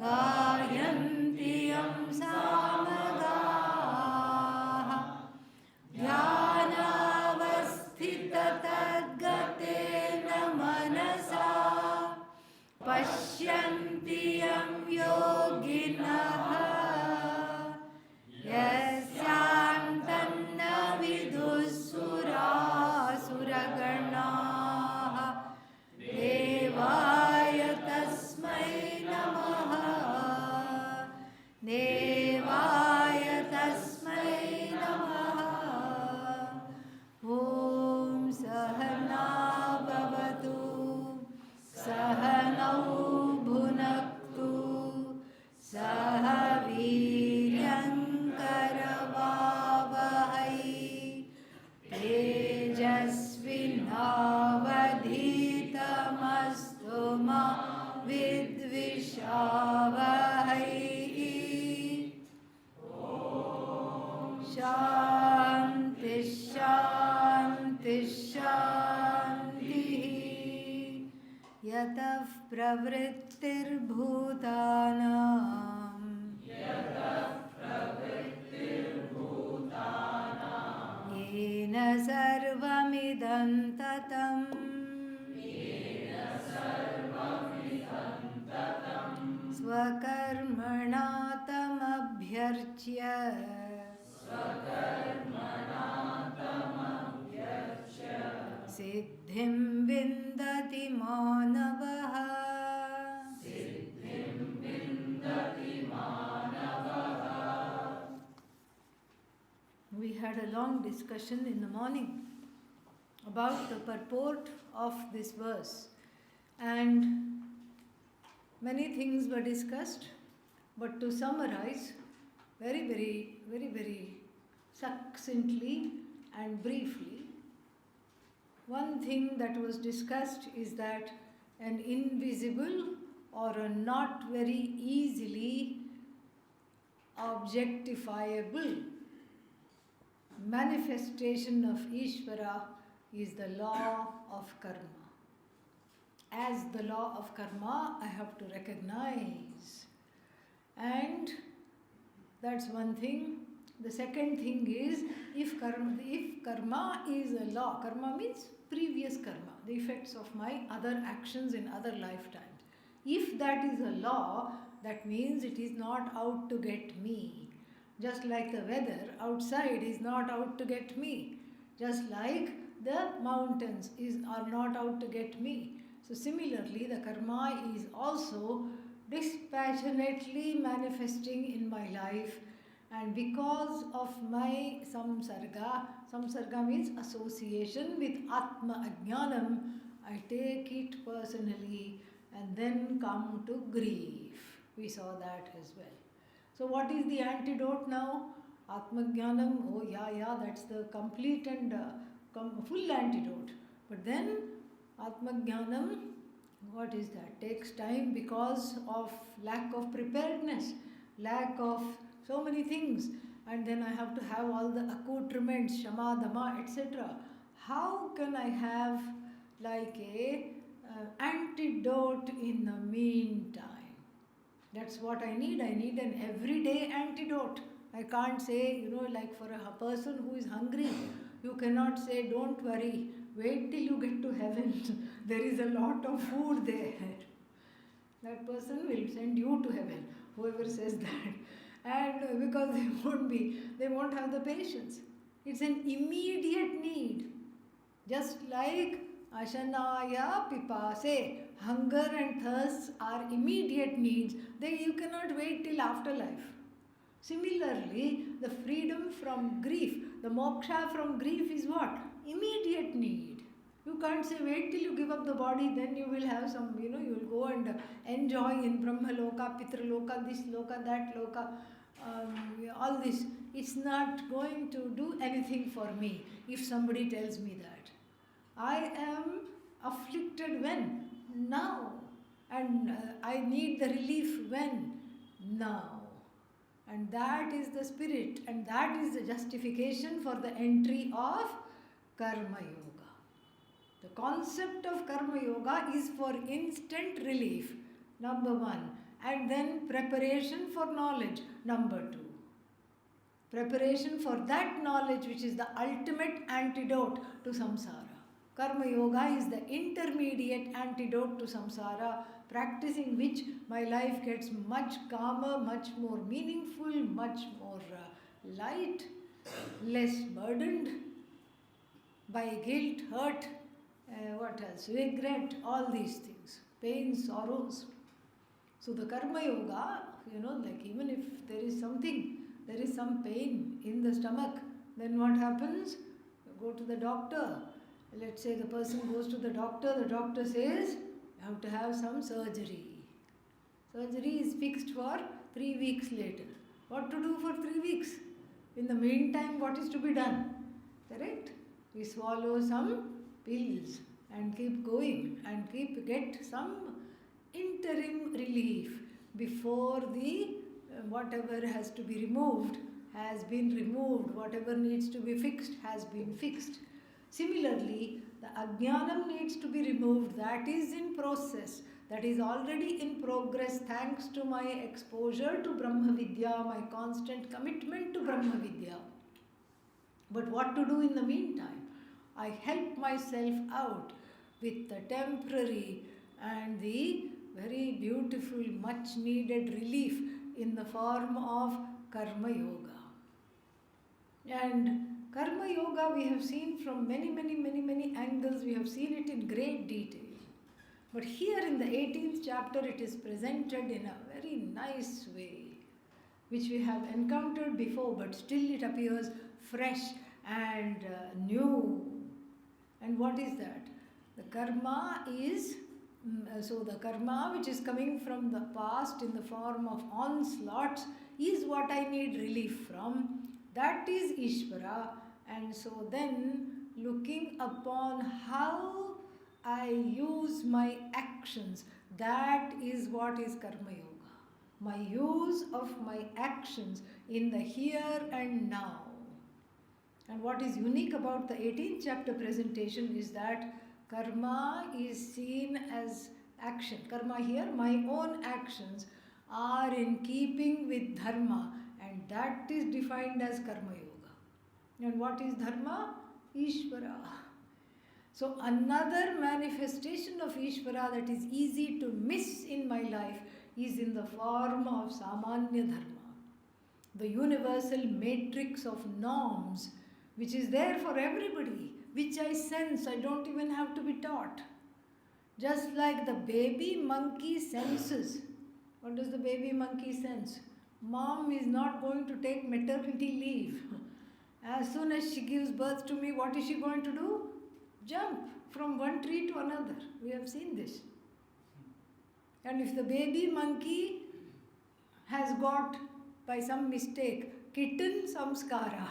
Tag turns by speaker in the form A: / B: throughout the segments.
A: गायन्ति यं सामगाः ध्यानावस्थिततद्गतेन मनसा पश्यन्ति यं योगिनः यस्यान्तन्न विदुःसुरासुरगणाः देवाय तस्मै नमः देवाय तस्मै नमः ॐ सहना भवतु सहनौ भुनक्तु सह वीर्यङ्करवावहै तेजस्विनावधीतमस्तु मा विद्विषावहै शान्ति शान्ति शान्तिः यतः प्रवृत्तिर्भूतानां येन सर्वमिदं ततं स्वकर्मणा तमभ्यर्च्य सिद्धिं विन्दति मानवः We had a long discussion in the morning about the purport of this verse, and many things were discussed, but to summarize very succinctly and briefly, one thing that was discussed is that an invisible or a not very easily objectifiable manifestation of Ishvara is the law of karma. As the law of karma, I have to recognize. And that's one thing. The second thing is, if karma is a law, karma means previous karma, the effects of my other actions in other lifetimes. If that is a law, that means it is not out to get me. Just like the weather outside is not out to get me. Just like the mountains are not out to get me. So similarly, the karma is also dispassionately manifesting in my life, and because of my samsarga means association with Atma Ajnanam, I take it personally and then come to grief. We saw that as well. So what is the antidote now? Atma Jnanam, oh yeah, that's the complete and full antidote. But then Atma Jnanam, what is that? Takes time because of lack of preparedness, lack of so many things. And then I have to have all the accoutrements, shama, dhamma, etc. How can I have like a antidote in the meantime? That's what I need. I need an everyday antidote. I can't say, like for a person who is hungry, you cannot say, don't worry, wait till you get to heaven. There is a lot of food there. That person will send you to heaven, whoever says that. And because they won't have the patience. It's an immediate need. Just like Ashanaya pipase, hunger and thirst are immediate needs. You cannot wait till afterlife. Similarly, the freedom from grief, the moksha from grief is what? Immediate need. You can't say wait till you give up the body, then you will have some, you will go and enjoy in Brahma Loka, Pitra Loka, this Loka, that Loka, all this. It's not going to do anything for me if somebody tells me that. I am afflicted when? Now. And I need the relief when? Now. And that is the spirit, and that is the justification for the entry of Karma Yoga. The concept of Karma Yoga is for instant relief, number one, and then preparation for knowledge, number two. Preparation for that knowledge which is the ultimate antidote to samsara. Karma Yoga is the intermediate antidote to samsara, practicing which my life gets much calmer, much more meaningful, much more light, less burdened by guilt, hurt, what else? Regret, all these things, pain, sorrows. So the Karma Yoga, like even if there is something, there is some pain in the stomach, then what happens? You go to the doctor. Let's say the person goes to the doctor says, you have to have some surgery. Surgery is fixed for 3 weeks later. What to do for 3 weeks? In the meantime, what is to be done? Correct? We swallow some pills and keep going and get some interim relief before the whatever has to be removed has been removed, whatever needs to be fixed has been fixed. Similarly, the ajnanam needs to be removed, that is in process, that is already in progress thanks to my exposure to Brahma Vidya, my constant commitment to Brahma Vidya. But what to do in the meantime? I help myself out with the temporary and the very beautiful, much needed relief in the form of Karma Yoga. And Karma Yoga we have seen from many angles, we have seen it in great detail. But here in the 18th chapter it is presented in a very nice way, which we have encountered before, but still it appears fresh and new. And what is that? The karma is, so the karma which is coming from the past in the form of onslaughts is what I need relief from. That is Ishvara. And so then looking upon how I use my actions, that is what is Karma Yoga. My use of my actions in the here and now. And what is unique about the 18th chapter presentation is that karma is seen as action. Karma here, my own actions are in keeping with dharma, and that is defined as Karma Yoga. And what is dharma? Ishvara. So another manifestation of Ishvara that is easy to miss in my life is in the form of Samanya Dharma, the universal matrix of norms which is there for everybody, which I sense, I don't even have to be taught. Just like the baby monkey senses. What does the baby monkey sense? Mom is not going to take maternity leave. As soon as she gives birth to me, what is she going to do? Jump from one tree to another. We have seen this. And if the baby monkey has got, by some mistake, kitten samskara,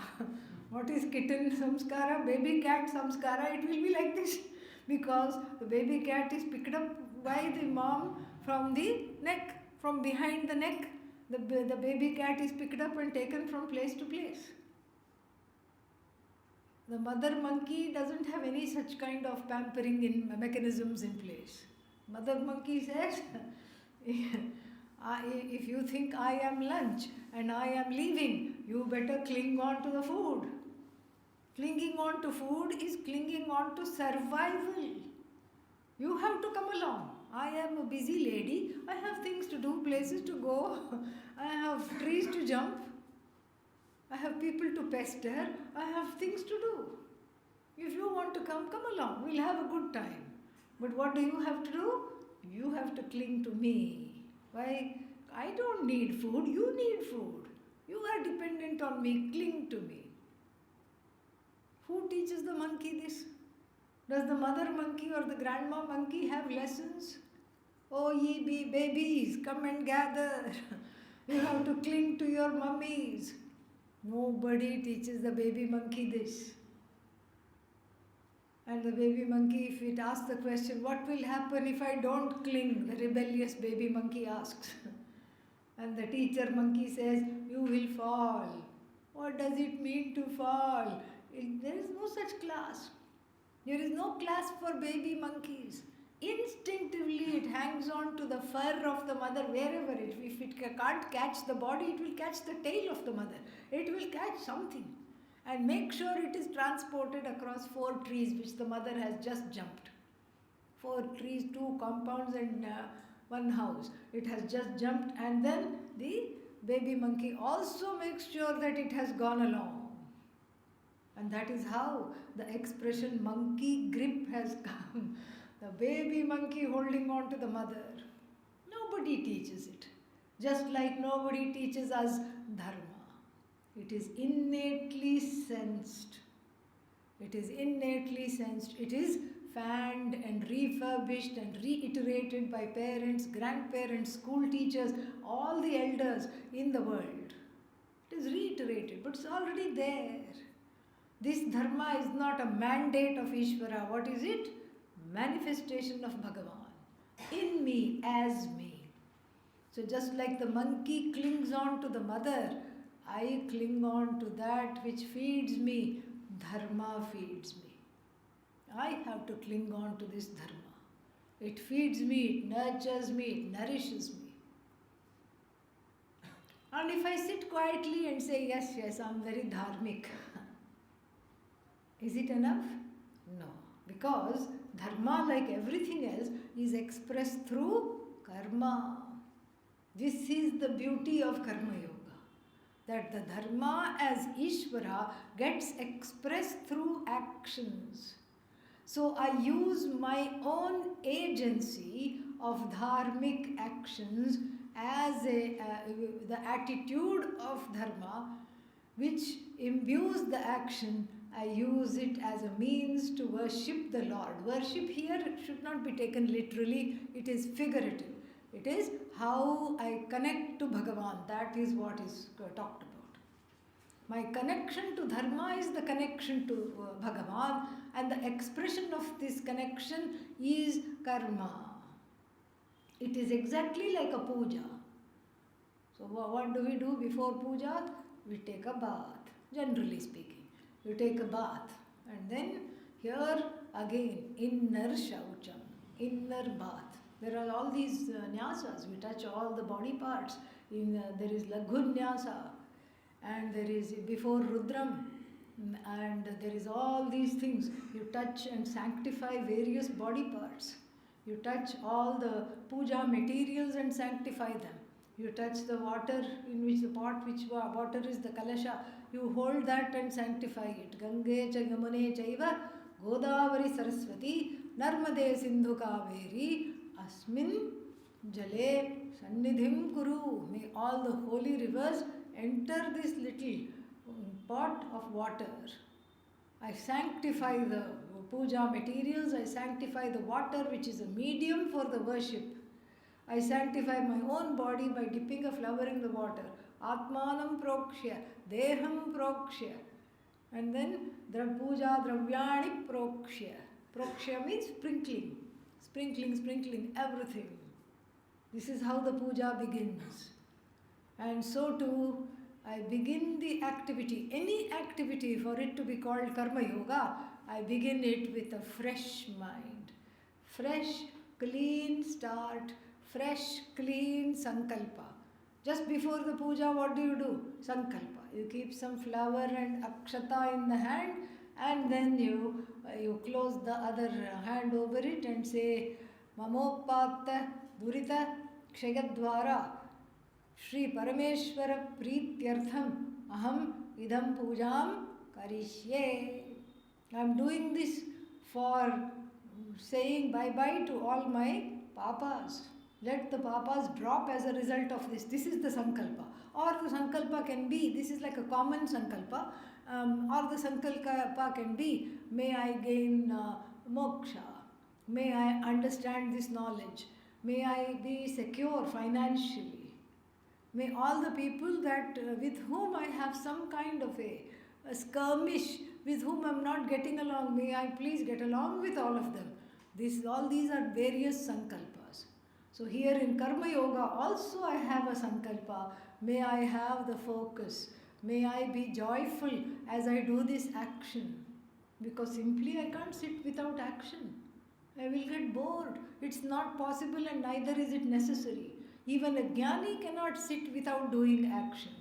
A: what is kitten samskara? Baby cat samskara, it will be like this. Because the baby cat is picked up by the mom from the neck, from behind the neck. The baby cat is picked up and taken from place to place. The mother monkey doesn't have any such kind of pampering mechanisms in place. Mother monkey says, if you think I am lunch and I am leaving, you better cling on to the food. Clinging on to food is clinging on to survival. You have to come along. I am a busy lady. I have things to do, places to go. I have trees to jump. I have people to pester. I have things to do. If you want to come along. We'll have a good time. But what do you have to do? You have to cling to me. Why? I don't need food. You need food. You are dependent on me. Cling to me. Who teaches the monkey this? Does the mother monkey or the grandma monkey have lessons? Oh, ye babies, come and gather. You have to cling to your mummies. Nobody teaches the baby monkey this. And the baby monkey, if it asks the question, what will happen if I don't cling? The rebellious baby monkey asks. And the teacher monkey says, you will fall. What does it mean to fall? There is no such class. There is no class for baby monkeys. Instinctively it hangs on to the fur of the mother wherever it, if it can't catch the body, it will catch the tail of the mother. It will catch something and make sure it is transported across 4 trees which the mother has just jumped. 4 trees, 2 compounds and 1 house. It has just jumped, and then the baby monkey also makes sure that it has gone along. And that is how the expression monkey grip has come. The baby monkey holding on to the mother. Nobody teaches it. Just like nobody teaches us dharma. It is innately sensed. It is innately sensed. It is fanned and refurbished and reiterated by parents, grandparents, school teachers, all the elders in the world. It is reiterated, but it's already there. This dharma is not a mandate of Ishvara. What is it? Manifestation of Bhagavan. In me, as me. So just like the monkey clings on to the mother, I cling on to that which feeds me. Dharma feeds me. I have to cling on to this dharma. It feeds me, it nurtures me, it nourishes me. And if I sit quietly and say, yes, I'm very dharmic, is it enough? No. Because dharma, like everything else, is expressed through karma. This is the beauty of karma yoga. That the dharma as Ishvara gets expressed through actions. So I use my own agency of dharmic actions as the attitude of dharma which imbues the action. I use it as a means to worship the Lord. Worship here should not be taken literally, it is figurative. It is how I connect to Bhagavan. That is what is talked about. My connection to dharma is the connection to Bhagavan, and the expression of this connection is karma. It is exactly like a puja. So what do we do before puja? We take a bath, generally speaking. You take a bath, and then here again, inner shaucham, inner bath. There are all these nyasas. We touch all the body parts. There is laghu nyasa, and there is before rudram, and there is all these things. You touch and sanctify various body parts. You touch all the puja materials and sanctify them. You touch the water in which the pot, which water is the kalasha. You hold that and sanctify it. Gange cha yamune chaiva Godavari Saraswati Narmade Sindhu Kaveri Asmin Jale Sannidhim Kuru. May all the holy rivers enter this little pot of water. I sanctify the puja materials, I sanctify the water which is a medium for the worship. I sanctify my own body by dipping a flower in the water. Atmanam prokshya, deham prokshya. And then puja dravyani prokshya. Prokshya means sprinkling. Sprinkling everything. This is how the puja begins. And so too, I begin the activity, any activity for it to be called karma yoga, I begin it with a fresh mind. Fresh, clean start, fresh, clean sankalpa. Just before the puja, what do? Sankalpa. You keep some flower and akshata in the hand, and then you close the other hand over it and say, Mamopatta Durita Kshayadvara Shri Parameshwara Prityartham Aham Idam Pujam Karishye. I am doing this for saying bye-bye to all my papas. Let the papas drop as a result of this. This is the sankalpa. Or the sankalpa can be, this is like a common sankalpa, or the sankalpa can be, may I gain moksha, may I understand this knowledge, may I be secure financially, may all the people that with whom I have some kind of a skirmish, with whom I am not getting along, may I please get along with all of them. All these are various sankalpas. So here in Karma Yoga also I have a sankalpa. May I have the focus. May I be joyful as I do this action. Because simply I can't sit without action. I will get bored. It's not possible and neither is it necessary. Even a jnani cannot sit without doing action.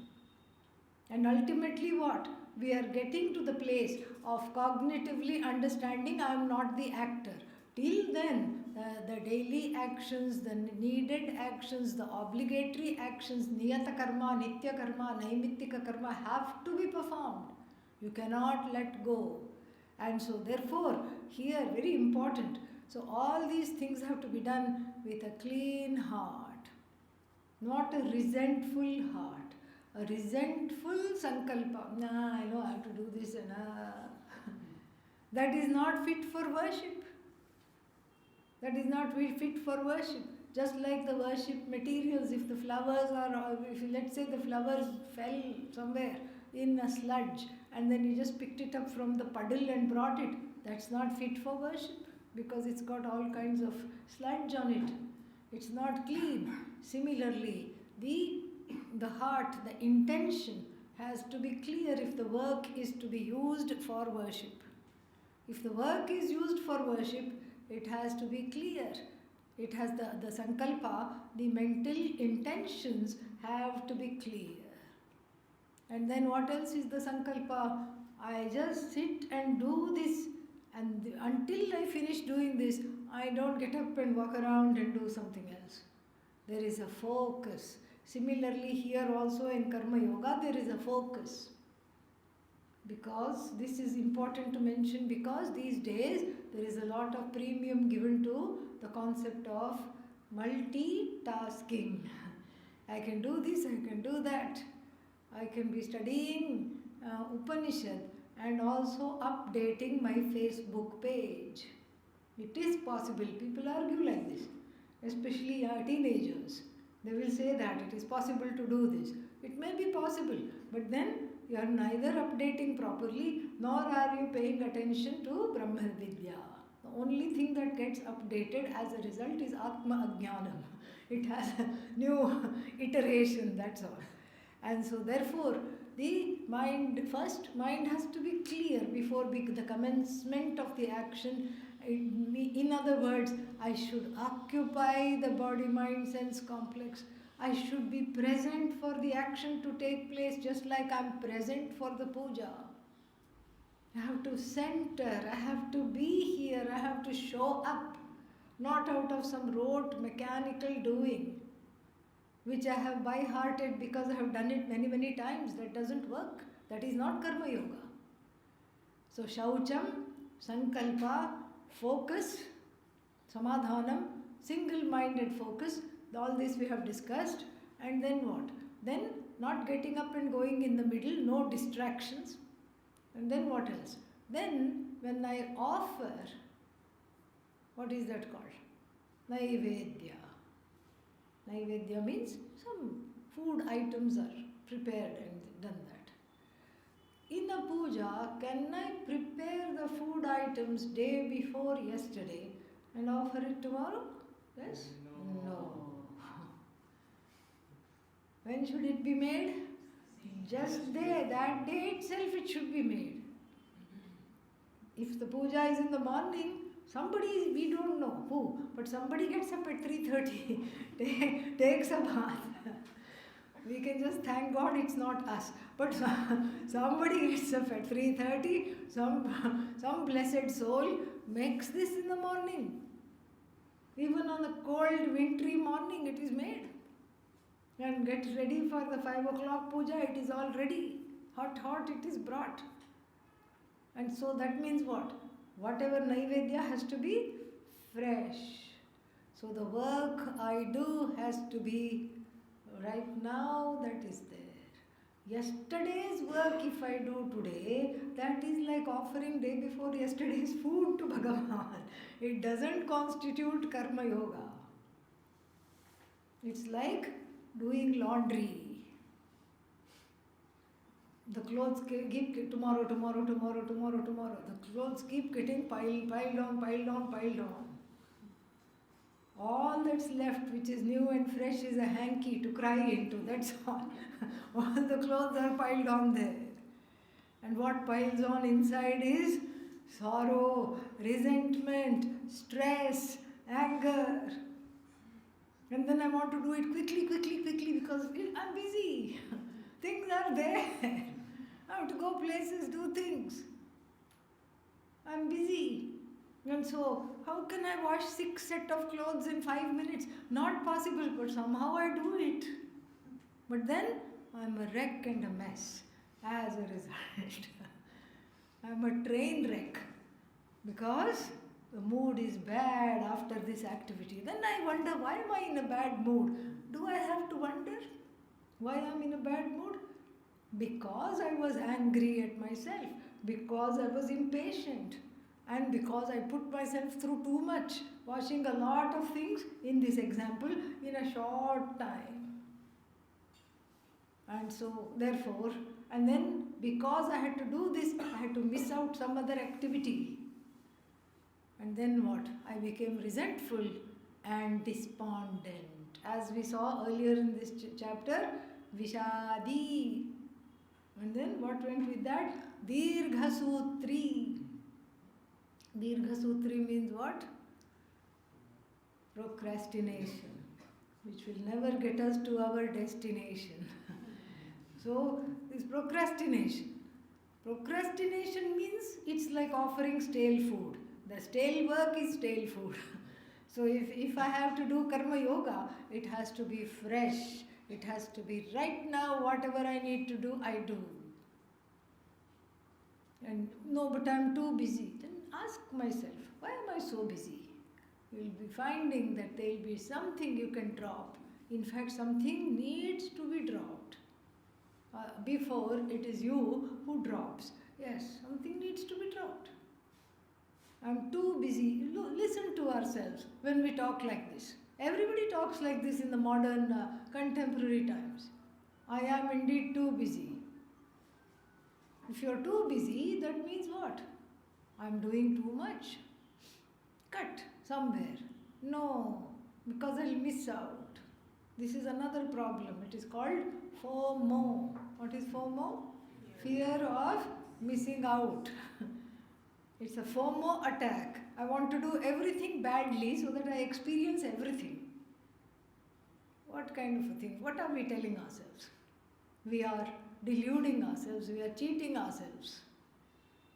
A: And ultimately what? We are getting to the place of cognitively understanding I am not the actor. Till then, the daily actions, the needed actions, the obligatory actions, niyata karma, nitya karma, naimittika karma have to be performed. You cannot let go. And so therefore, here very important. So all these things have to be done with a clean heart, not a resentful heart. A resentful sankalpa, nah, I know I have to do this and that is not fit for worship. That is not fit for worship. Just like the worship materials, if the flowers are, or if let's say the flowers fell somewhere in a sludge and then you just picked it up from the puddle and brought it, that's not fit for worship because it's got all kinds of sludge on it. It's not clean. Similarly, the heart, the intention has to be clear if the work is to be used for worship. If the work is used for worship, it has to be clear. It has the sankalpa, the mental intentions have to be clear. And then what else is the sankalpa? I just sit and do this, and until I finish doing this, I don't get up and walk around and do something else. There is a focus. Similarly, here also in Karma Yoga, there is a focus. Because this is important to mention, because these days there is a lot of premium given to the concept of multitasking. I can do this, I can do that. I can be studying Upanishad and also updating my Facebook page. It is possible. People argue like this, especially teenagers. They will say that it is possible to do this. It may be possible, but then you are neither updating properly nor are you paying attention to Brahma Vidya. The only thing that gets updated as a result is Atma Ajnanam. It has a new iteration, that's all. And so therefore, the mind has to be clear before the commencement of the action. In other words, I should occupy the body-mind-sense complex. I should be present for the action to take place just like I am present for the puja. I have to center, I have to be here, I have to show up, not out of some rote mechanical doing, which I have by-hearted because I have done it many, many times. That doesn't work. That is not Karma Yoga. So Shaucham, Sankalpa, focus, Samadhanam, single-minded focus, all this we have discussed. And then what? Then not getting up and going in the middle, no distractions. And then what else? Then when I offer, what is that called? Naivedya. Naivedya means some food items are prepared and done that. In a puja, can I prepare the food items day before yesterday and offer it tomorrow? Yes? No. When should it be made? Just there, that day itself it should be made. If the puja is in the morning, somebody, we don't know who, but somebody gets up at 3:30, takes a bath. We can just thank God it's not us. But somebody gets up at 3:30, some blessed soul makes this in the morning. Even on a cold, wintry morning it is made. And get ready for the 5 o'clock puja, it is all ready. Hot, it is brought. And so that means what? Whatever Naivedya has to be fresh. So the work I do has to be right now, that is there. Yesterday's work if I do today, that is like offering day before yesterday's food to Bhagavan. It doesn't constitute Karma Yoga. It's like doing laundry. The clothes keep tomorrow. The clothes keep getting piled on. All that's left, which is new and fresh, is a hanky to cry into. That's all. All the clothes are piled on there. And what piles on inside is sorrow, resentment, stress, anger. And then I want to do it quickly because I'm busy. Things are there. I have to go places, do things. I'm busy. And so, how can I wash 6 sets of clothes in 5 minutes? Not possible, but somehow I do it. But then, I'm a wreck and a mess as a result. I'm a train wreck because the mood is bad after this activity. Then I wonder, why am I in a bad mood? Do I have to wonder why I'm in a bad mood? Because I was angry at myself, because I was impatient, and because I put myself through too much, washing a lot of things, in this example, in a short time. And so, therefore, and then because I had to do this, I had to miss out some other activity. And then what? I became resentful and despondent. As we saw earlier in this chapter, Vishadi. And then what went with that? Dirghasutri. Dirghasutri means what? Procrastination, which will never get us to our destination. So, this procrastination. Procrastination means it's like offering stale food. The stale work is stale food. So, if I have to do karma yoga, it has to be fresh. It has to be right now, whatever I need to do, I do. And no, but I'm too busy. Then ask myself, why am I so busy? You'll be finding that there will be something you can drop. In fact, something needs to be dropped. Before it is you who drops. Yes, something needs to be dropped. I'm too busy. Listen to ourselves when we talk like this. Everybody talks like this in the modern, contemporary times. I am indeed too busy. If you're too busy, that means what? I'm doing too much. Cut somewhere. No, because I'll miss out. This is another problem. It is called FOMO. What is FOMO? Fear of missing out. It's a FOMO attack. I want to do everything badly so that I experience everything. What kind of a thing? What are we telling ourselves? We are deluding ourselves, we are cheating ourselves.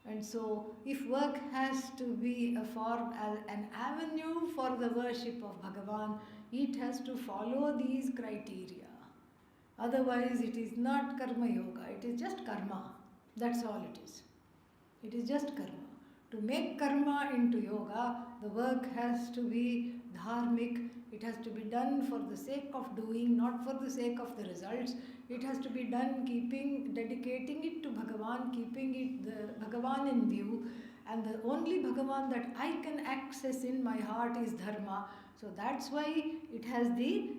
A: And so, if work has to be a form, an avenue for the worship of Bhagavan, it has to follow these criteria. Otherwise, it is not karma yoga, it is just karma. That's all it is. It is just karma. To make karma into yoga, the work has to be dharmic, it has to be done for the sake of doing, not for the sake of the results. It has to be done dedicating it to Bhagavan, keeping it the Bhagavan in view, and the only Bhagavan that I can access in my heart is dharma. So that's why it has the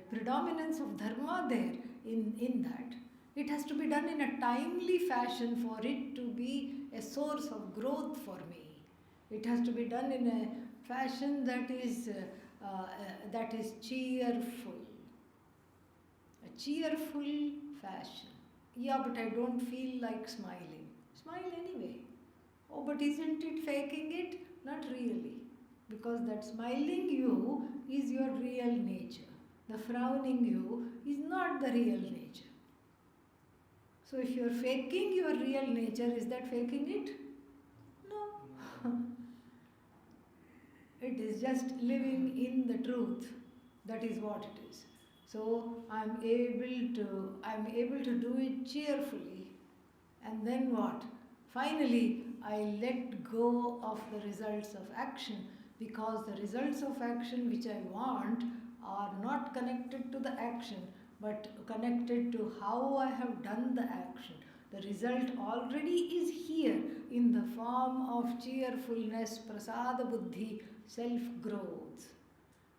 A: predominance of dharma there in that. It has to be done in a timely fashion for it to be a source of growth for me. It has to be done in a fashion that is cheerful. A cheerful fashion. Yeah, but I don't feel like smiling. Smile anyway. Oh, but isn't it faking it? Not really. Because that smiling you is your real nature. The frowning you is not the real nature. So if you are faking your real nature, is that faking it? No. It is just living in the truth. That is what it is. So I'm able to do it cheerfully. And then what? Finally, I let go of the results of action, because the results of action which I want are not connected to the action, but connected to how I have done the action. The result already is here in the form of cheerfulness, prasada buddhi, self-growth.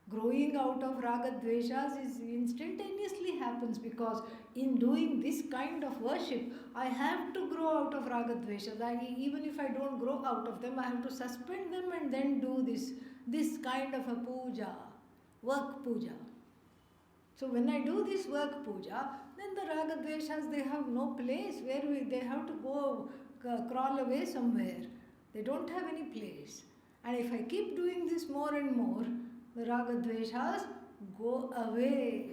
A: Growing out of raga dveshas is instantaneously happens, because in doing this kind of worship, I have to grow out of raga dveshas. Even if I don't grow out of them, I have to suspend them and then do this kind of a puja, work puja. So when I do this work puja, then the raga dveshas, they have no place where they have to go crawl away somewhere. They don't have any place. And if I keep doing this more and more, the raga dveshas go away.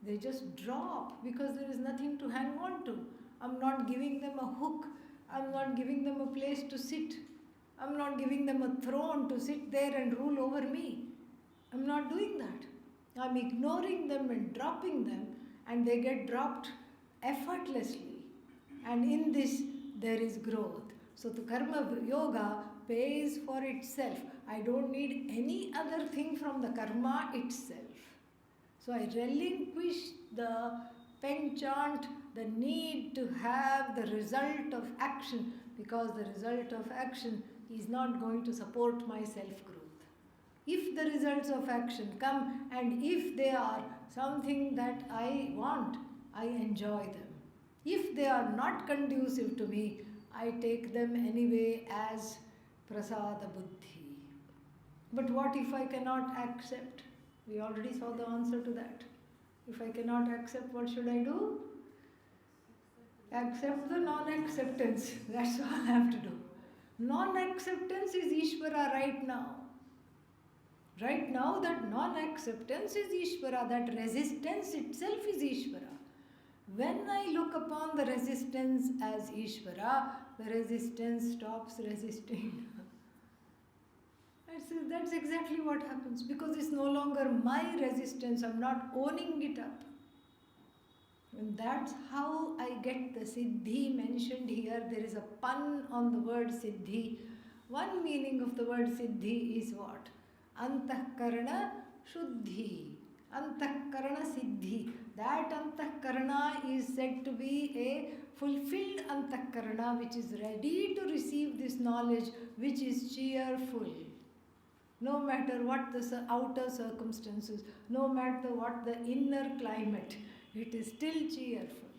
A: They just drop because there is nothing to hang on to. I'm not giving them a hook. I'm not giving them a place to sit. I'm not giving them a throne to sit there and rule over me. I'm not doing that. I'm ignoring them and dropping them, and they get dropped effortlessly. And in this, there is growth. So the karma yoga pays for itself. I don't need any other thing from the karma itself. So I relinquish the penchant, the need to have the result of action, because the result of action is not going to support my self-growth. If the results of action come and if they are something that I want, I enjoy them. If they are not conducive to me, I take them anyway as prasada buddhi. But what if I cannot accept? We already saw the answer to that. If I cannot accept, what should I do? Accept the non-acceptance. That's all I have to do. Non-acceptance is Ishvara right now. Right now, that non-acceptance is Ishvara. That resistance itself is Ishvara. When I look upon the resistance as Ishvara, the resistance stops resisting. That's exactly what happens, because it's no longer my resistance. I'm not owning it up. And that's how I get the siddhi mentioned here. There is a pun on the word siddhi. One meaning of the word siddhi is what? Antahkarana shuddhi. Antahkarana siddhi. That antahkarana is said to be a fulfilled antahkarana, which is ready to receive this knowledge, which is cheerful. No matter what the outer circumstances, no matter what the inner climate, it is still cheerful.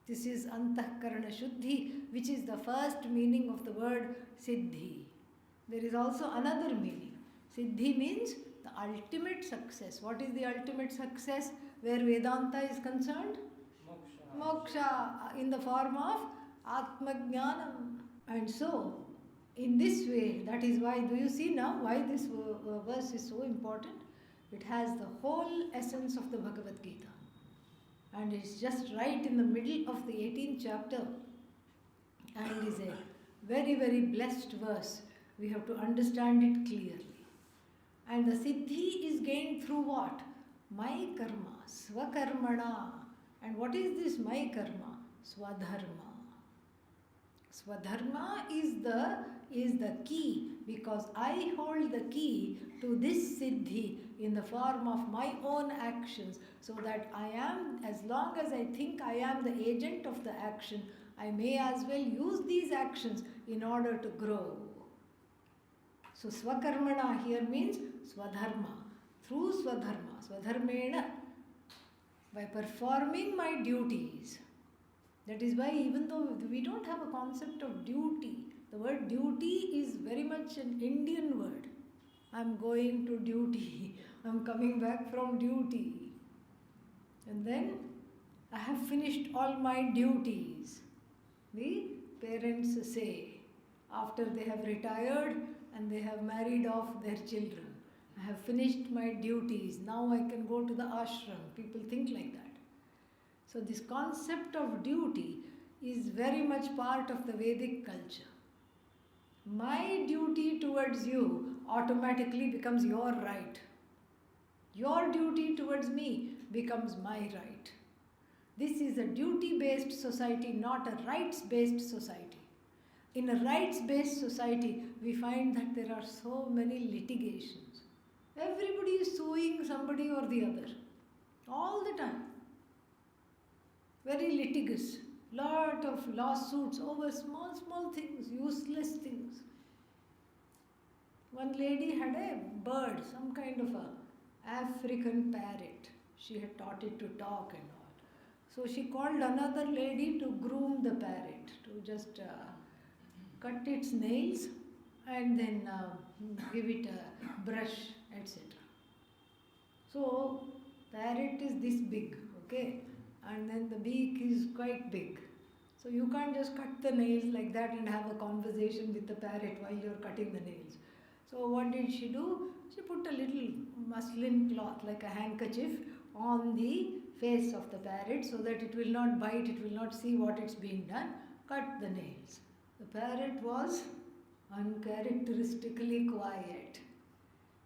A: This is antahkarana shuddhi, which is the first meaning of the word siddhi. There is also another meaning. Siddhi means the ultimate success. What is the ultimate success where Vedanta is concerned? Moksha, in the form of Atmajnanam. And so, in this way, that is why, do you see now why this verse is so important? It has the whole essence of the Bhagavad Gita. And it's just right in the middle of the 18th chapter. And is a very, very blessed verse. We have to understand it clearly. And the siddhi is gained through what? My karma, swakarmana. And what is this my karma? Swadharma. Swadharma is the key, because I hold the key to this siddhi in the form of my own actions, so that I am, as long as I think I am the agent of the action, I may as well use these actions in order to grow. So swakarmana here means swadharma. Through swadharma, swadharmena, by performing my duties. That is why, even though we don't have a concept of duty, the word duty is very much an Indian word. I'm going to duty. I'm coming back from duty. And then I have finished all my duties. The parents say, after they have retired and they have married off their children, I have finished my duties. Now I can go to the ashram. People think like that. So this concept of duty is very much part of the Vedic culture. My duty towards you automatically becomes your right. Your duty towards me becomes my right. This is a duty-based society, not a rights-based society. In a rights-based society, we find that there are so many litigations. Everybody is suing somebody or the other, all the time. Very litigious, lot of lawsuits over small things, useless things. One lady had a bird, some kind of a African parrot. She had taught it to talk and all. So she called another lady to groom the parrot, to just cut its nails and then give it a brush, etc. So parrot is this big, okay? And then the beak is quite big. So you can't just cut the nails like that and have a conversation with the parrot while you're cutting the nails. So what did she do? She put a little muslin cloth like a handkerchief on the face of the parrot so that it will not bite, it will not see what it's being done. Cut the nails. The parrot was uncharacteristically quiet.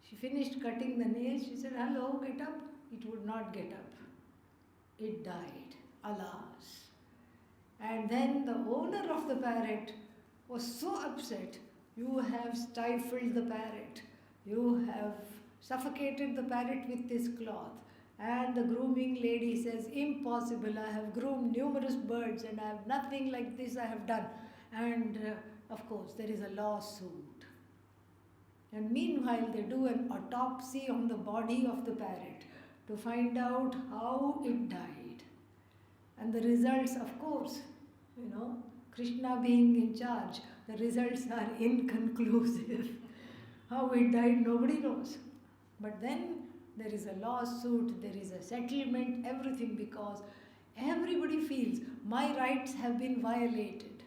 A: She finished cutting the nails. She said, "Hello, get up." It would not get up. It died. Alas. And then the owner of the parrot was so upset. "You have stifled the parrot. You have suffocated the parrot with this cloth." And the grooming lady says, "Impossible. I have groomed numerous birds and I have nothing like this I have done." And of course, there is a lawsuit. And meanwhile, they do an autopsy on the body of the parrot to find out how it died. And the results, of course, Krishna being in charge, the results are inconclusive. How it died, nobody knows. But then there is a lawsuit, there is a settlement, everything, because everybody feels my rights have been violated.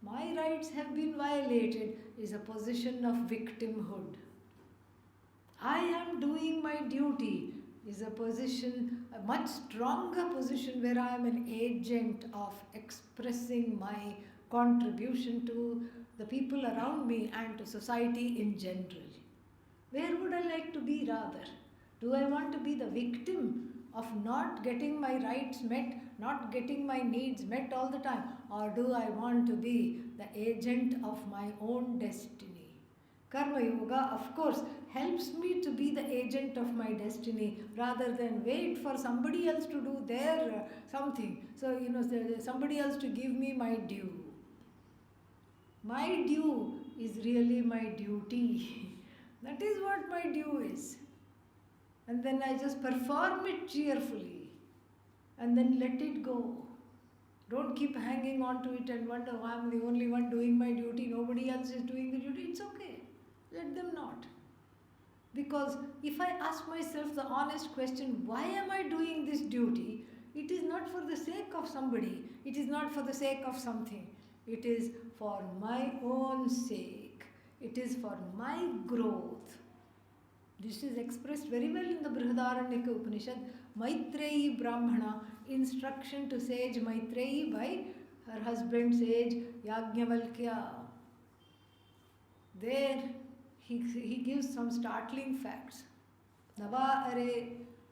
A: My rights have been violated is a position of victimhood. I am doing my duty is a position, a much stronger position where I am an agent of expressing my contribution to the people around me and to society in general. Where would I like to be rather? Do I want to be the victim of not getting my rights met, not getting my needs met all the time? Or do I want to be the agent of my own destiny? Karma Yoga, of course, helps me to be the agent of my destiny rather than wait for somebody else to do their something. So, somebody else to give me my due. My due is really my duty. That is what my due is. And then I just perform it cheerfully and then let it go. Don't keep hanging on to it and wonder, "Why I'm the only one doing my duty, nobody else is doing the duty." It's okay. Let them not. Because if I ask myself the honest question, why am I doing this duty? It is not for the sake of somebody. It is not for the sake of something. It is for my own sake. It is for my growth. This is expressed very well in the Brihadaranyaka Upanishad. Maitreyi Brahmana, instruction to sage Maitreyi by her husband sage Yajnavalkya. There he gives some startling facts. Nava are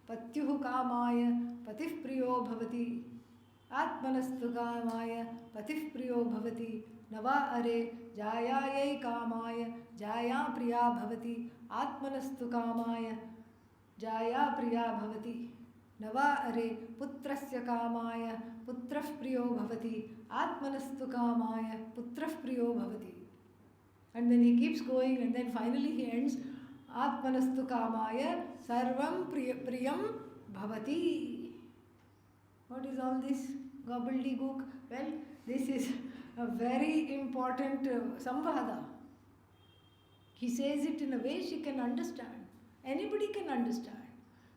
A: patyuhu kamaya patif priyo bhavati atmanastu kamaya patif priyo bhavati nava are jayayai kamaya jaya priya bhavati atmanastu kamaya jaya priya bhavati nava are putrasya kamaya putrah priyo bhavati atmanastu kamaya putrah priyo bhavati. And then he keeps going and then finally he ends Atmanastu kamaya sarvam priyam bhavati. What is all this gobbledygook? Well, this is a very important samvada. He says it in a way she can understand. Anybody can understand.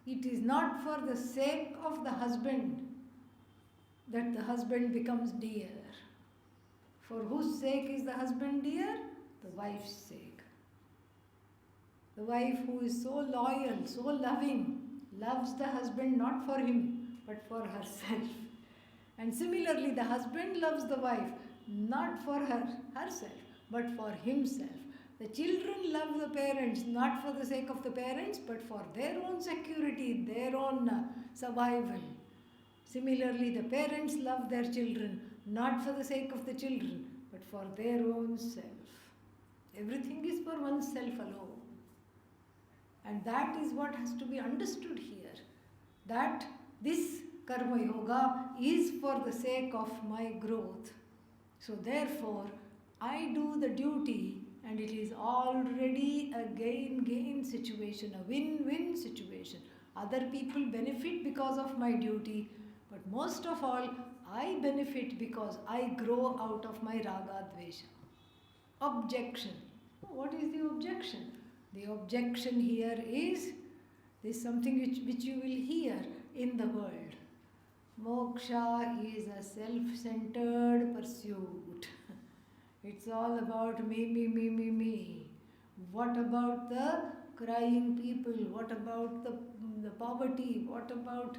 A: It is not for the sake of the husband that the husband becomes dear. For whose sake is the husband dear? The wife's sake. The wife who is so loyal, so loving, loves the husband not for him, but for herself. And similarly, the husband loves the wife not for herself, but for himself. The children love the parents not for the sake of the parents, but for their own security, their own survival. Similarly, the parents love their children not for the sake of the children, but for their own self. Everything is for oneself alone. And that is what has to be understood here. That this Karma Yoga is for the sake of my growth. So therefore, I do the duty and it is already a gain-gain situation, a win-win situation. Other people benefit because of my duty, but most of all, I benefit because I grow out of my Raga Dvesha. Objection. What is the objection? The objection here is this something which you will hear in the world. Moksha is a self-centered pursuit. It's all about me, me, me, me, me. What about the crying people? What about the poverty? What about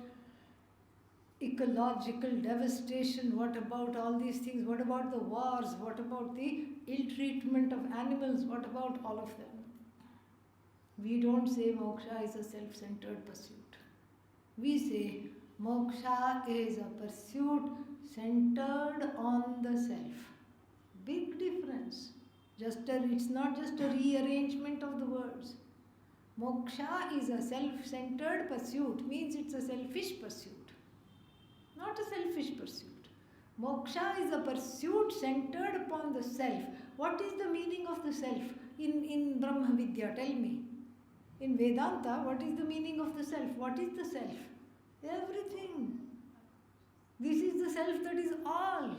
A: ecological devastation? What about all these things? What about the wars? What about the ill treatment of animals? What about all of them? We don't say moksha is a self-centered pursuit. We say moksha is a pursuit centered on the self. Big difference. It's not just a rearrangement of the words. Moksha is a self-centered pursuit, means it's a selfish pursuit. Not a selfish pursuit. Moksha is a pursuit centered upon the self. What is the meaning of the self in Brahma Vidya? Tell me. In Vedanta, what is the meaning of the self? What is the self? Everything. This is the self that is all.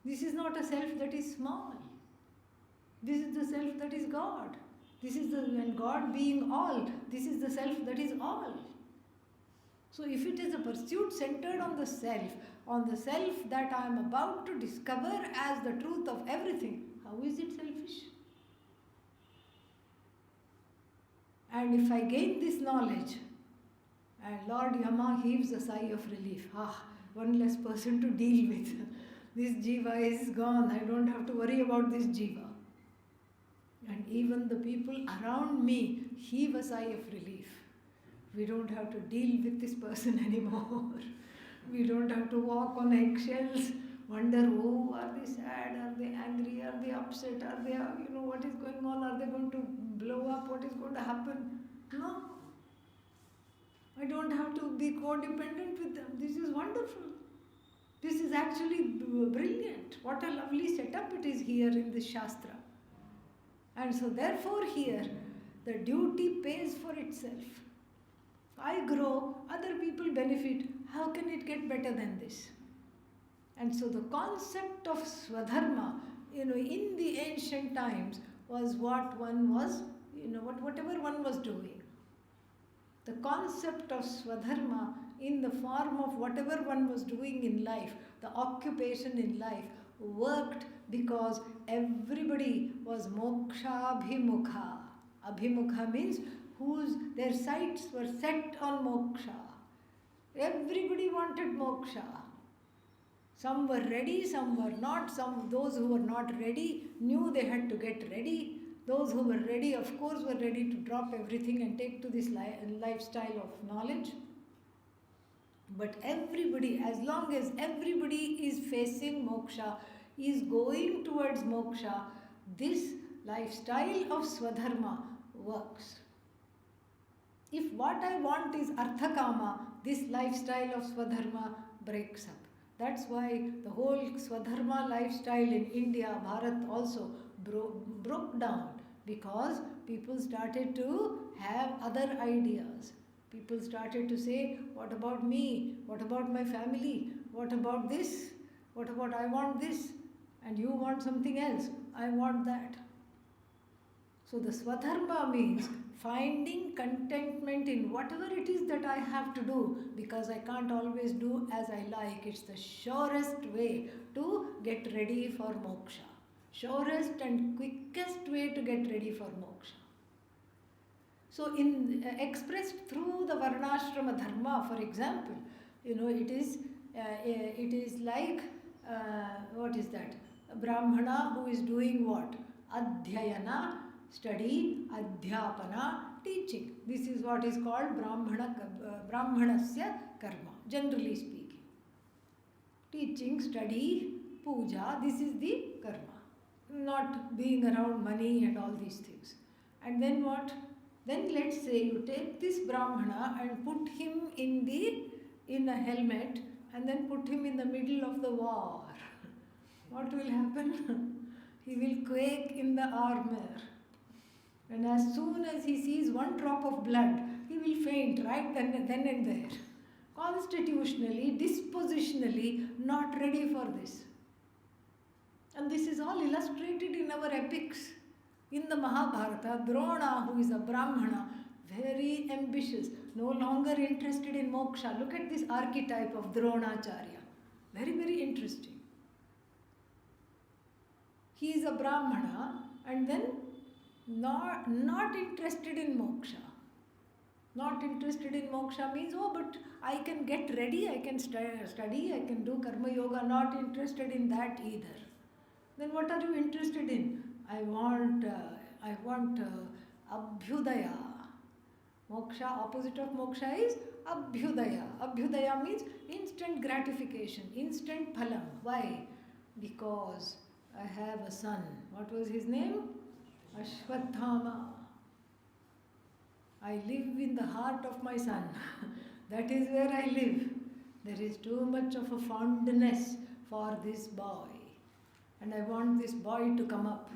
A: This is not a self that is small. This is the self that is God. And God being all, this is the self that is all. So if it is a pursuit centered on the self that I am about to discover as the truth of everything, how is it selfish? And if I gain this knowledge, and Lord Yama heaves a sigh of relief, one less person to deal with. This jiva is gone, I don't have to worry about this jiva. And even the people around me heave a sigh of relief. We don't have to deal with this person anymore. We don't have to walk on eggshells, wonder, oh, are they sad, are they angry, are they upset, are they, what is going on, are they going to blow up, what is going to happen? No. I don't have to be codependent with them. This is wonderful. This is actually brilliant. What a lovely setup it is here in this Shastra. And so therefore here, the duty pays for itself. I grow, other people benefit. How can it get better than this? And so the concept of Swadharma, in the ancient times was what one was, whatever one was doing. The concept of Swadharma in the form of whatever one was doing in life, the occupation in life, worked because everybody was moksha abhimukha. Abhimukha means their sights were set on moksha. Everybody wanted moksha. Some were ready, some were not. Those who were not ready knew they had to get ready. Those who were ready, of course, were ready to drop everything and take to this lifestyle of knowledge. But everybody, as long as everybody is facing moksha, is going towards moksha, this lifestyle of Swadharma works. If what I want is Arthakama, this lifestyle of Swadharma breaks up. That's why the whole Swadharma lifestyle in India, Bharat also broke down, because people started to have other ideas. People started to say, what about me? What about my family? What about this? What about I want this? And you want something else. I want that. So the Swadharma means finding contentment in whatever it is that I have to do, because I can't always do as I like. It's the surest way to get ready for moksha. Surest and quickest way to get ready for moksha. So expressed through the Varnashrama Dharma, for example, it is like, what is that? A Brahmana who is doing what? Adhyayana, study, adhyapana, teaching. This is what is called Brahmanasya karma, generally speaking. Teaching, study, puja, this is the karma. Not being around money and all these things. And then what? Then let's say you take this Brahmana and put him in a helmet and then put him in the middle of the war. What will happen? He will quake in the armor. And as soon as he sees one drop of blood, he will faint right then and there. Constitutionally, dispositionally, not ready for this. And this is all illustrated in our epics. In the Mahabharata, Drona, who is a Brahmana, very ambitious, no longer interested in moksha. Look at this archetype of Dronacharya. Very, very interesting. He is a Brahmana and then not interested in moksha. Not interested in moksha means, oh, but I can get ready, I can study, I can do karma yoga. Not interested in that either. Then what are you interested in? I want abhyudaya. Moksha, opposite of moksha is abhyudaya. Abhyudaya means instant gratification, instant phalam. Why? Because I have a son. What was his name? Ashwathama. I live in the heart of my son. That is where I live. There is too much of a fondness for this boy. And I want this boy to come up.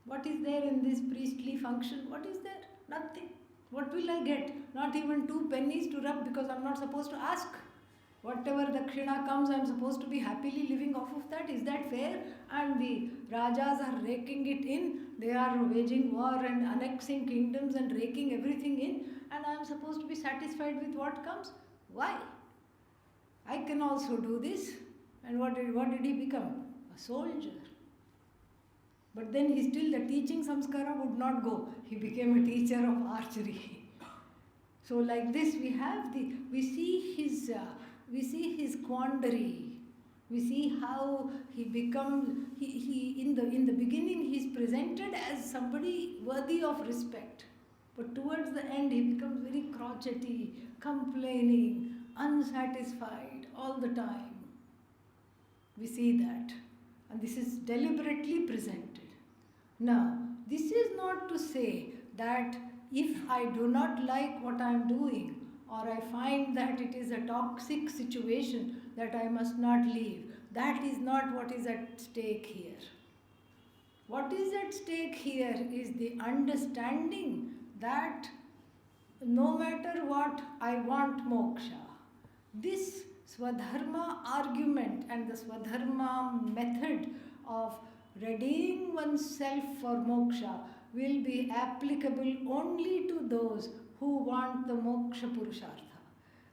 A: What is there in this priestly function? What is there? Nothing. What will I get? Not even 2 pennies to rub because I'm not supposed to ask. Whatever dakshina comes, I'm supposed to be happily living off of that. Is that fair? And the rajas are raking it in. They are waging war and annexing kingdoms and raking everything in. And I'm supposed to be satisfied with what comes. Why? I can also do this. And what did he become? A soldier. But then the teaching samskara would not go. He became a teacher of archery. So like this we see his quandary. We see how he becomes, in the beginning he is presented as somebody worthy of respect. But towards the end he becomes very crotchety, complaining, unsatisfied all the time. We see that. And this is deliberately presented. Now, this is not to say that if I do not like what I am doing, or I find that it is a toxic situation, that I must not leave. That is not what is at stake here. What is at stake here is the understanding that no matter what, I want moksha. This Swadharma argument and the Swadharma method of readying oneself for moksha will be applicable only to those who want the moksha purushartha.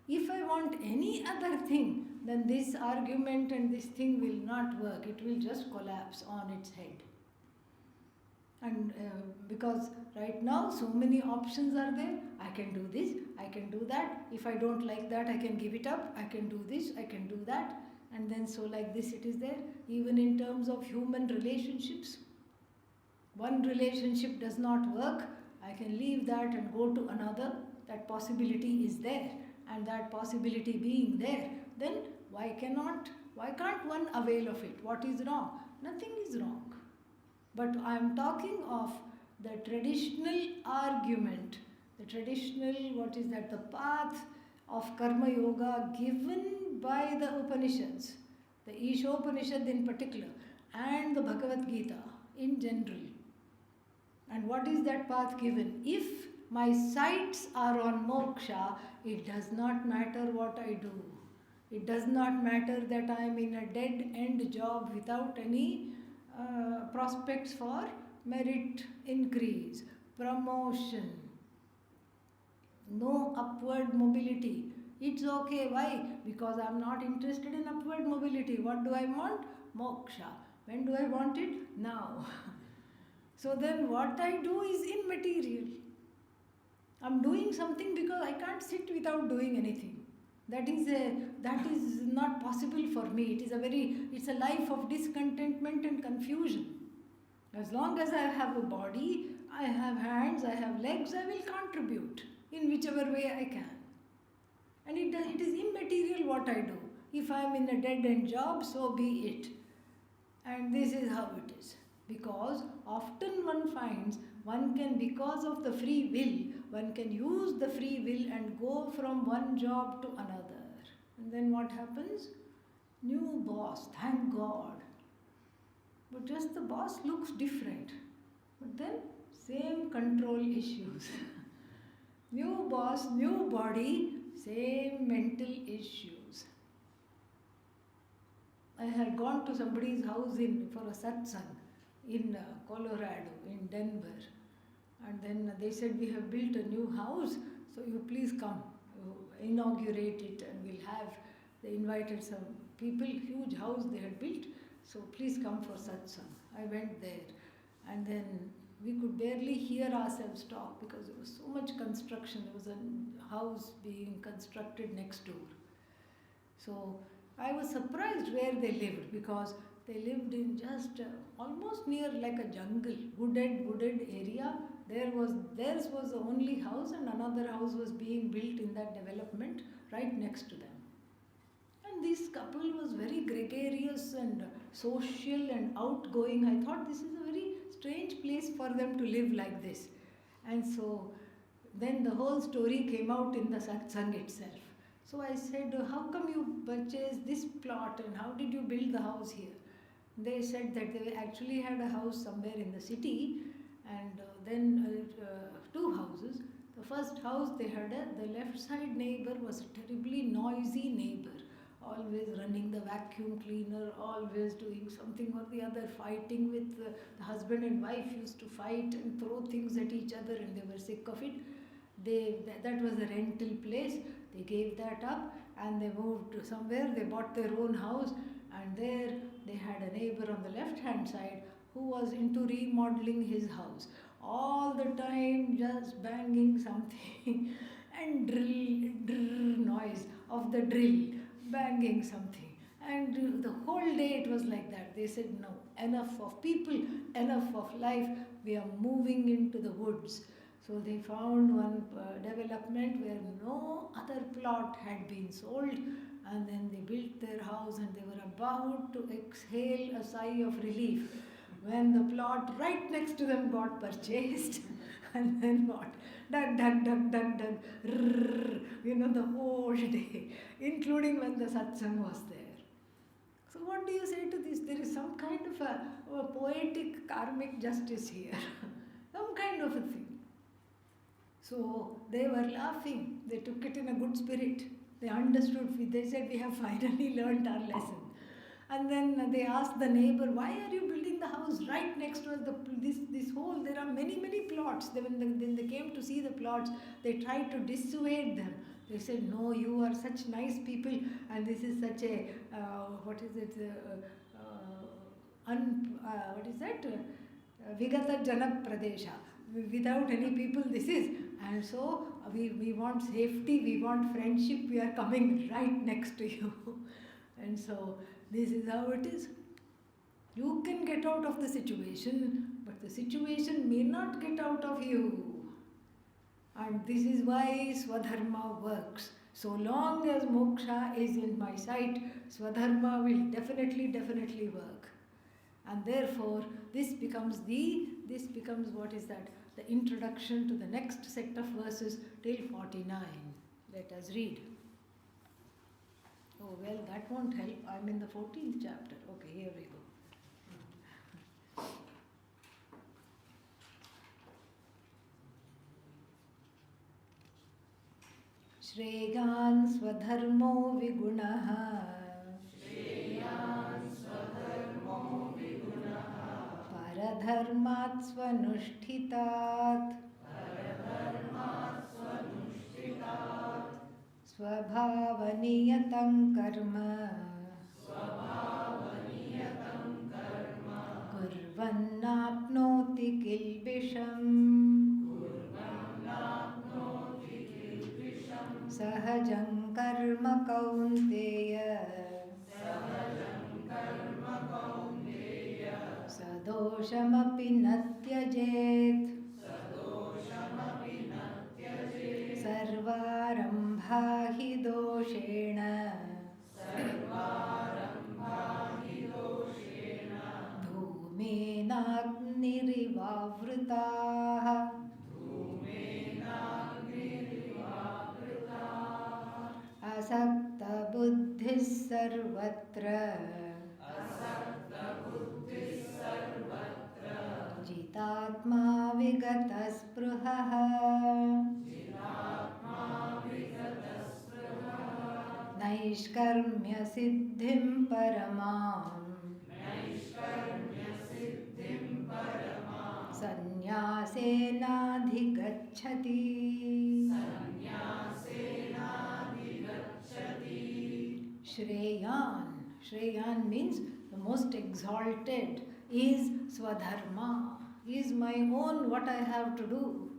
A: If I want any other thing, then this argument and this thing will not work. It will just collapse on its head. And because right now so many options are there. I can do this, I can do that. If I don't like that, I can give it up. I can do this, I can do that. And then so like this it is there. Even in terms of human relationships. One relationship does not work. I can leave that and go to another. That possibility is there. And that possibility being there, then why can't one avail of it? What is wrong? Nothing is wrong. But I am talking of the traditional argument, the traditional, the path of karma yoga given by the Upanishads, the Ishopanishad in particular, and the Bhagavad Gita in general. And what is that path given? If my sights are on moksha, it does not matter what I do. It does not matter that I am in a dead-end job without any prospects for merit increase, promotion, no upward mobility. It's okay. Why? Because I'm not interested in upward mobility. What do I want? Moksha. When do I want it? Now. So then what I do is immaterial. I'm doing something because I can't sit without doing anything. That is not possible for me. It's a life of discontentment and confusion. As long as I have a body, I have hands, I have legs, I will contribute in whichever way I can. And it is immaterial what I do. If I am in a dead-end job, so be it. And this is how it is. Because often one finds one can, because of the free will, one can use the free will and go from one job to another. And then what happens? New boss, thank God. But just the boss looks different. But then same control issues. New boss, new body, same mental issues. I had gone to somebody's house for a satsang in Colorado, in Denver. And then they said, we have built a new house, So you please come, inaugurate it, and we'll have, they invited some people, huge house they had built, so please come for satsang. I went there, and then we could barely hear ourselves talk because there was so much construction. There was a house being constructed next door. So I was surprised where they lived, because they lived in just almost near like a jungle, wooded area. Theirs was the only house, and another house was being built in that development right next to them. And this couple was very gregarious and social and outgoing. I thought this is a very strange place for them to live like this. And so then the whole story came out in the satsang itself. So I said, how come you purchased this plot and how did you build the house here? They said that they actually had a house somewhere in the city, and then two houses. The first house they had, the left side neighbor was a terribly noisy neighbor, always running the vacuum cleaner, always doing something or the other, fighting with the husband and wife used to fight and throw things at each other, and they were sick of it. That was a rental place. They gave that up and they moved to somewhere. They bought their own house, and there they had a neighbor on the left hand side who was into remodeling his house. All the time just banging something and drill noise of the drill, banging something. And the whole day it was like that. They said, no, enough of people, enough of life, we are moving into the woods. So they found one development where no other plot had been sold, and then they built their house, and they were about to exhale a sigh of relief when the plot right next to them got purchased. And then what? Dug, the whole day, including when the satsang was there. So what do you say to this? There is some kind of a poetic karmic justice here. Some kind of a thing. So they were laughing. They took it in a good spirit. They understood. They said, we have finally learned our lesson. And then they asked the neighbor, why are you building the house right next to us? This whole, there are many plots. When they came to see the plots, they tried to dissuade them. They said, no, you are such nice people, and this is such a, Vigata Janak Pradesha. Without any people this is. And so we want safety, we want friendship, we are coming right next to you. And so this is how it is. You can get out of the situation, but the situation may not get out of you. And this is why Swadharma works. So long as moksha is in my sight, Swadharma will definitely work. And therefore, this becomes what is that? The introduction to the next set of verses till 49. Let us read. Oh, well, that won't help. I'm in the 14th chapter. Okay, here we go. Shreyan swadharmo vigunaha. Paradharmat swanushtitat. Svabhavaniyatam karma. Kurvannapnoti kilbisham. Sahajam karma kaunteya. Sadoshamapi natyajet. Sarvarambha hi doshena. Dhumena asakta buddhis sarvatra. Jitatma vigataspruhah. Naishkarmya siddhim paramam. Sannyasena adhigacchati. Shreyan. Shreyan means the most exalted is Swadharma, is my own what I have to do.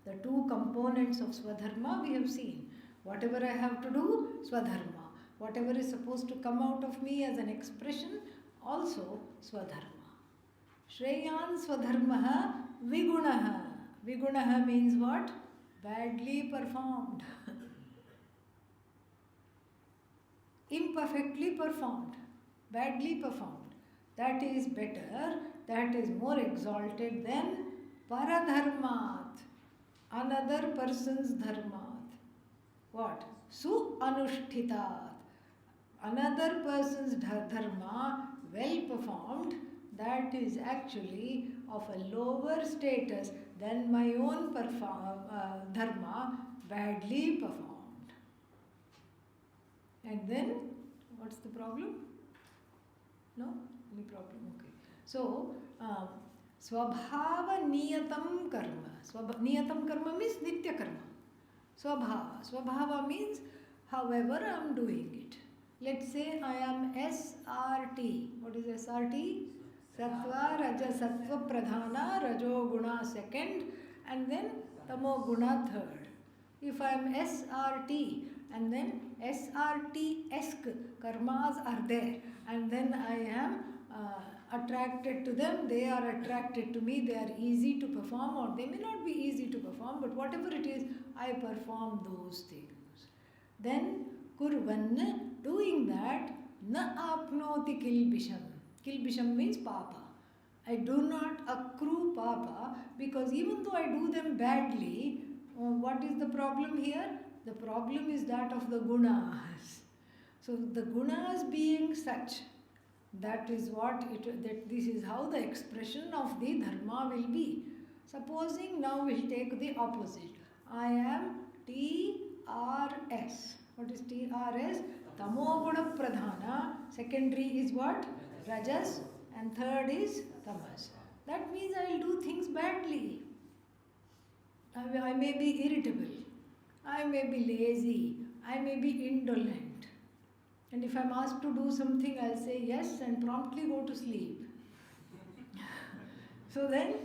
A: The two components of Swadharma we have seen. Whatever I have to do, Swadharma. Whatever is supposed to come out of me as an expression, also Swadharma. Shreyan Swadharmaha Vigunaha. Vigunaha means what? Badly performed. Imperfectly performed. Badly performed. That is better, that is more exalted than Paradharmat. Another person's dharmat. What? Su anushtitat. Another person's dharma, well performed, that is actually of a lower status than my own dharma, badly performed. And then, what's the problem? No? Any problem? Okay. So, Swabhava niyatam karma. Niyatam karma means nitya karma. Swabhava. Swabhava means however I am doing it. Let's say I am SRT. What is SRT? Sattva, Raja, Sattva, Pradhana, Rajo, Guna second, and then Tamo, Guna third. If I am SRT, and then SRT-esque karmas are there, and then I am attracted to them, they are attracted to me, they are easy to perform, or they may not be easy to perform, but whatever it is, I perform those things. Then, kurvan, doing that, na apnoti kilbisham. Kilbisham means papa. I do not accrue papa, because even though I do them badly, what is the problem here? The problem is that of the gunas. So the gunas being such, that is what that this is how the expression of the dharma will be. Supposing now we'll take the opposite. I am TRS. What is TRS? Tamoguna pradhana. Secondary is what? Rajas. And third is tamas. That means I will do things badly. I may be irritable. I may be lazy. I may be indolent. And if I'm asked to do something, I'll say yes and promptly go to sleep. So then,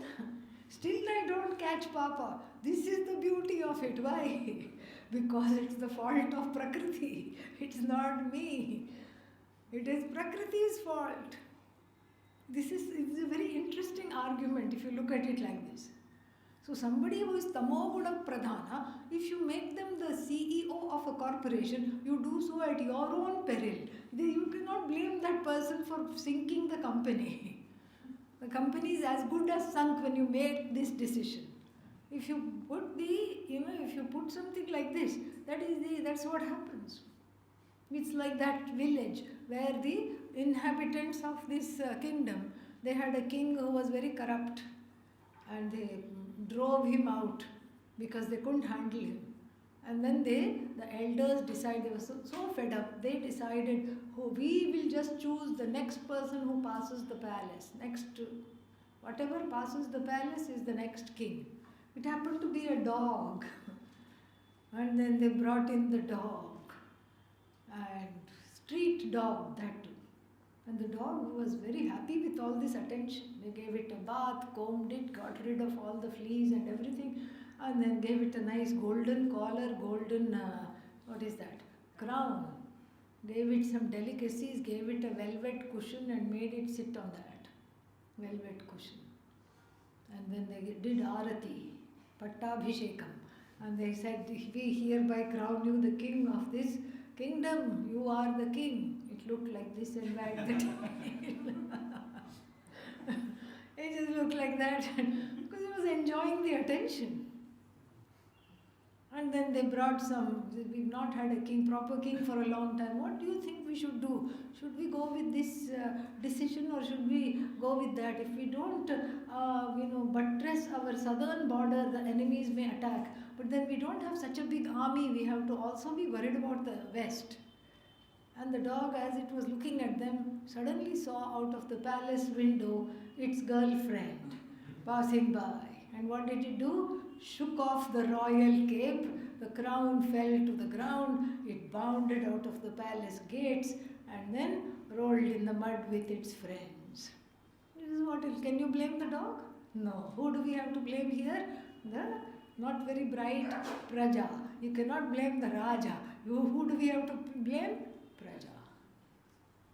A: still I don't catch Papa. This is the beauty of it. Why? Because it's the fault of Prakriti. It's not me. It is Prakriti's fault. It's a very interesting argument if you look at it like this. So somebody who is tamoguna pradhana, if you make them the CEO of a corporation, you do so at your own peril. You cannot blame that person for sinking the company. The company is as good as sunk when you made this decision. If you put if you put something like this, that's what happens. It's like that village where the inhabitants of this kingdom, they had a king who was very corrupt, and they drove him out because they couldn't handle him. And then the elders decided, they were so fed up, they decided, we will just choose the next person who passes the palace. Whatever passes the palace is the next king. It happened to be a dog. And then they brought in the dog. And street dog, that too. And the dog was very happy with all this attention. They gave it a bath, combed it, got rid of all the fleas and everything, and then gave it a nice golden collar, golden, crown. Gave it some delicacies, gave it a velvet cushion and made it sit on that velvet cushion. And then they did arati, pattabhishekam. And they said, we hereby crown you the king of this kingdom. You are the king. It looked like this and wagged the tail. It just looked like that because he was enjoying the attention. And then they brought we've not had a proper king for a long time. What do you think we should do? Should we go with this decision or should we go with that? If we don't, buttress our southern border, the enemies may attack. But then we don't have such a big army. We have to also be worried about the west. And the dog, as it was looking at them, suddenly saw out of the palace window its girlfriend passing by. And what did it do? Shook off the royal cape, the crown fell to the ground, it bounced bounded out of the palace gates and then rolled in the mud with its friends. This is what can you blame the dog? No. Who do we have to blame here? The not very bright Praja. You cannot blame the Raja. Who do we have to blame? Praja.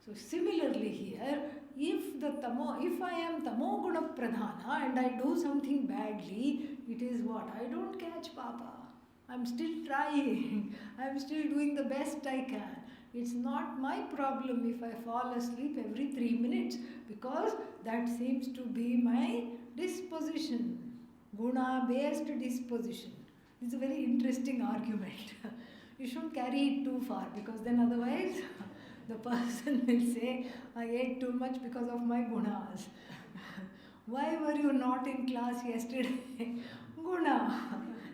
A: So similarly here, if I am tamoguna pradhana and I do something badly, it is what? I don't catch Papa. I'm still trying. I'm still doing the best I can. It's not my problem if I fall asleep every 3 minutes, because that seems to be my disposition, guna based disposition. It's a very interesting argument. You shouldn't carry it too far, because then otherwise the person will say, I ate too much because of my gunas. Why were you not in class yesterday? Guna.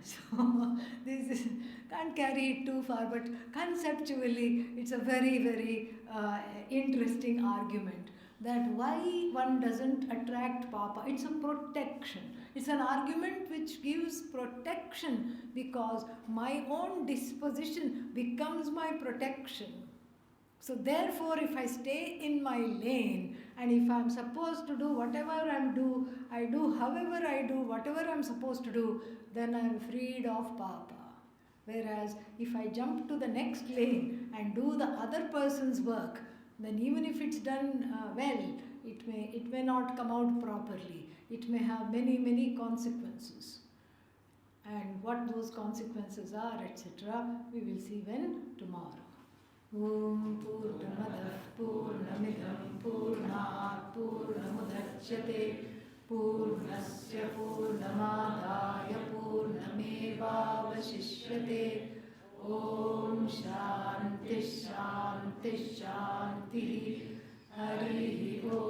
A: So this is, can't carry it too far, but conceptually it's a very, very interesting argument, that why one doesn't attract Papa. It's a protection. It's an argument which gives protection, because my own disposition becomes my protection. So therefore, if I stay in my lane, and if I'm supposed to do whatever I do however I do whatever I'm supposed to do, then I'm freed of Papa. Whereas if I jump to the next lane and do the other person's work, then even if it's done well, it may not come out properly. It may have many, many consequences. And what those consequences are, etc., we will see when tomorrow. Om Purnamadah Purnamidam Purnat Purnamudachyate Purnasya Purnamadaya Purnamevavashishyate. Om Shanti Shanti Shanti. Hari Om.